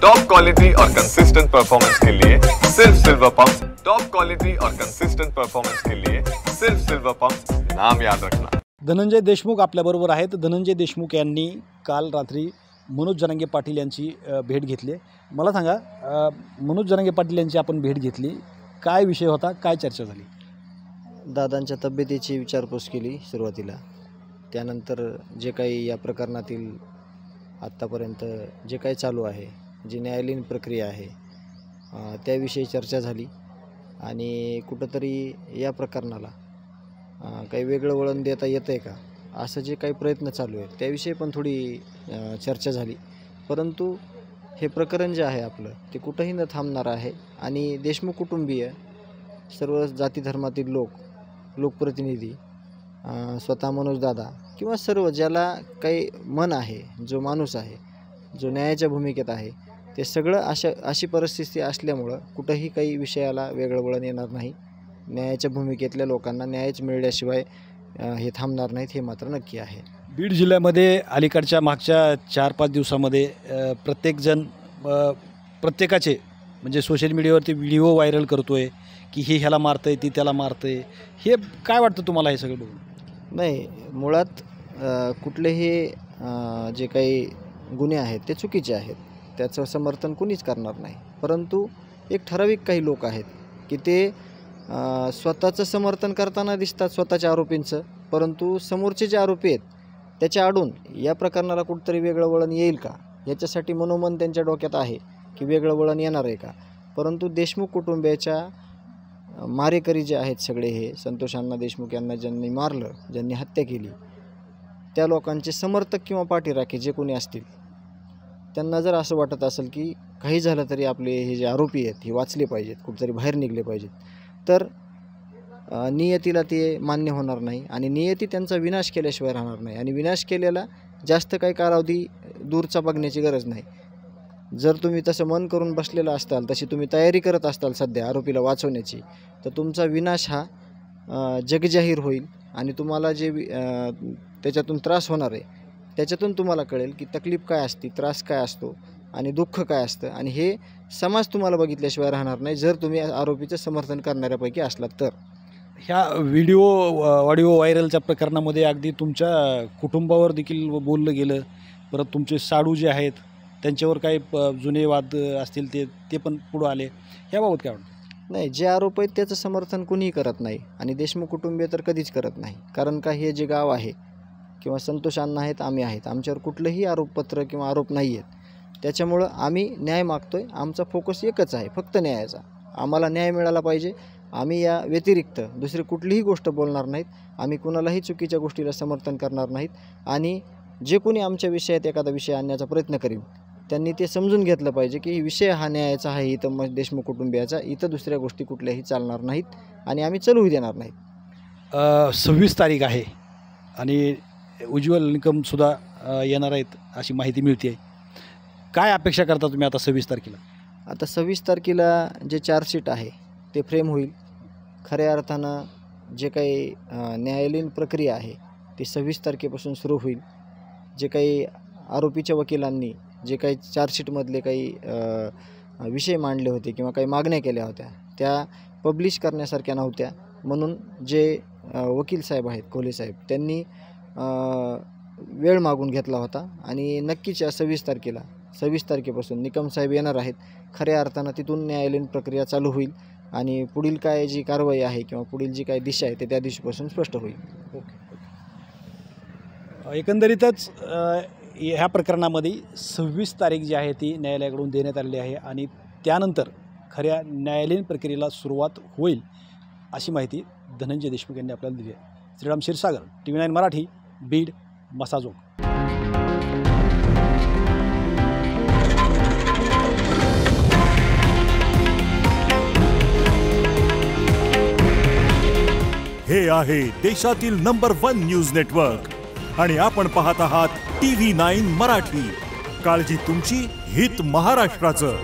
Top quality और consistent performance के लिए सिर्फ सिल्वर पंप्स। टॉप क्वालिटी और कंसिस्टेंट परफॉर्मेंस के लिए सिर्फ सिल्वर पंप्स, नाम याद रखना। धनंजय देशमुख आपल्याबरोबर आहेत। धनंजय देशमुख यांनी काल रात्री मनोज जरांगे पाटील यांची भेट घेतली। मला सांगा, मनोज जरांगे पाटील यांची आपण भेट घेतली, काय विषय होता, काय चर्चा झाली? दादांच्या तब्येतीची विचारपूस केली सुरुवातीला, त्यानंतर जे काही या प्रकरणातील आत्तापर्यंत जे काही चालू आहे, जी न्यायालयीन प्रक्रिया आहे त्याविषयी चर्चा झाली आणि कुठंतरी या प्रकरणाला काही वेगळं वळण देता येतं आहे का, असं जे काही प्रयत्न चालू आहेत त्याविषयी पण थोडी चर्चा झाली। परंतु हे प्रकरण जे आहे आपलं ते कुठंही न थांबणार आहे आणि देशमुख कुटुंबीय सर्व जाती धर्मातील लोकप्रतिनिधी, स्वतः मनोज दादा किंवा सर्व ज्याला काही मन आहे, जो माणूस आहे, जो न्यायाच्या भूमिकेत आहे, ते सगळं अशी परिस्थिती असल्यामुळं कुठंही काही विषयाला वेगळं वळण येणार नाही। न्यायाच्या भूमिकेतल्या लोकांना न्यायच मिळल्याशिवाय हे थांबणार नाहीत, हे मात्र नक्की आहे। बीड जिल्ह्यामध्ये अलीकडच्या मागच्या 4-5 दिवसामध्ये प्रत्येकजण प्रत्येकाचे म्हणजे सोशल मीडियावरती व्हिडिओ व्हायरल करतोय की हे ह्याला मारतंय, ती त्याला मारतंय। हे काय वाटतं तुम्हाला हे सगळं बघून? नाही, मुळात कुठलेही जे काही गुन्हे आहेत ते चुकीचे आहेत, त्याचं समर्थन कोणीच करणार नाही। परंतु एक ठराविक काही लोक आहेत की ते स्वतःचं समर्थन करताना दिसतात स्वतःच्या आरोपींचं, परंतु समोरचे जे आरोपी आहेत त्याच्या आडून या प्रकरणाला कुठंतरी वेगळं वळण येईल का याच्यासाठी मनोमन त्यांच्या डोक्यात आहे की वेगळं वळण येणार आहे का। परंतु देशमुख कुटुंबियाच्या मारेकरी जे आहेत सगळे, हे संतोष अण्णा देशमुख यांना ज्यांनी मारलं, ज्यांनी हत्या केली, त्या लोकांचे समर्थक किंवा पाठीराखे जे कोणी असतील, त्यांना जर असं वाटत असेल की काही झालं तरी आपले हे जे आरोपी आहेत हे वाचले पाहिजेत, कुठेतरी बाहेर निघले पाहिजेत, तर नियतीला ते मान्य होणार नाही आणि नियती त्यांचा विनाश केल्याशिवाय राहणार नाही। आणि विनाश केलेला जास्त काही कालावधी दूरचा बघण्याची गरज नाही। जर तुम्ही तसं मन करून बसलेला असाल, तशी तुम्ही तयारी करत असाल सध्या आरोपीला वाचवण्याची, तर तुमचा विनाश हा जगजाहीर होईल आणि तुम्हाला जे त्याच्यातून त्रास होणार आहे त्याच्यातून तुम्हाला कळेल की तकलीफ काय असते, त्रास काय असतो आणि दुःख काय असतं, आणि हे समाज तुम्हाला बघितल्याशिवाय राहणार नाही जर तुम्ही आरोपीचं समर्थन करणाऱ्यापैकी असलात तर। ह्या ऑडिओ व्हायरलच्या प्रकरणामध्ये अगदी तुमच्या कुटुंबावर देखील बोललं गेलं, परत तुमचे साडू जे आहेत त्यांच्यावर काही जुने वाद असतील ते पण पुढं आले, ह्याबाबत काय वाटतं? नाही, जे आरोप आहेत त्याचं समर्थन कोणीही करत नाही आणि देशमुख कुटुंबीय तर कधीच करत नाही। कारण का, हे जे गाव आहे किंवा संतोष अण्णा आहेत, आम्ही आहेत, आमच्यावर कुठलंही आरोपपत्र किंवा आरोप नाही आहेत, त्याच्यामुळं आम्ही न्याय मागतो आहे। आमचा फोकस एकच आहे, फक्त न्यायाचा। आम्हाला न्याय मिळाला पाहिजे। आम्ही या व्यतिरिक्त दुसरी कुठलीही गोष्ट बोलणार नाहीत, आम्ही कुणालाही चुकीच्या गोष्टीला समर्थन करणार नाहीत आणि जे कोणी आमच्या विषयात एखादा विषय आणण्याचा प्रयत्न करील त्यांनी ते समजून घेतलं पाहिजे की विषय हा न्यायाचा आहे, इथं देशमुख कुटुंबियाचा, इथं दुसऱ्या गोष्टी कुठल्याही चालणार नाहीत आणि आम्ही चलूही देणार नाहीत। 26 तारीख आहे आणि उज्ज्वल निकमसुद्धा येणार आहेत अशी माहिती मिळते आहे। काय अपेक्षा करता तुम्ही आता 26 तारखेला? आता 26 तारखेला जे चार्जशीट आहे ते फ्रेम होईल। खऱ्या अर्थानं जे काही न्यायालयीन प्रक्रिया आहे ती 26 तारखेपासून सुरू होईल। जे काही आरोपीच्या वकिलांनी जे काही चार्जशीटमधले काही विषय मांडले होते किंवा काही मागण्या केल्या होत्या त्या पब्लिश करण्यासारख्या नव्हत्या, म्हणून जे वकील साहेब आहेत, कोल्हे साहेब, त्यांनी वेळ मागून घेतला होता आणि नक्कीच या 26 तारखेपासून निकम साहेब येणार आहेत। खऱ्या अर्थानं तिथून न्यायालयीन प्रक्रिया चालू होईल आणि पुढील काय जी कारवाई आहे किंवा पुढील जी काही दिशा आहे ते त्या दिवशीपासून स्पष्ट होईल। एकंदरीतच ह्या प्रकरणामध्ये 26 तारीख जी आहे ती न्यायालयाकडून देण्यात आलेली आहे आणि त्यानंतर खऱ्या न्यायालयीन प्रक्रियेला सुरुवात होईल अशी माहिती धनंजय देशमुख यांनी आपल्याला दिली आहे। श्रीराम क्षीरसागर, TV9 मराठी, बीड, मसाजोग। हे आहे देशातील नंबर 1 न्यूज नेटवर्क आणि आपण पाहत आहात TV9 मराठी। काळजी तुमची, हित महाराष्ट्राचं।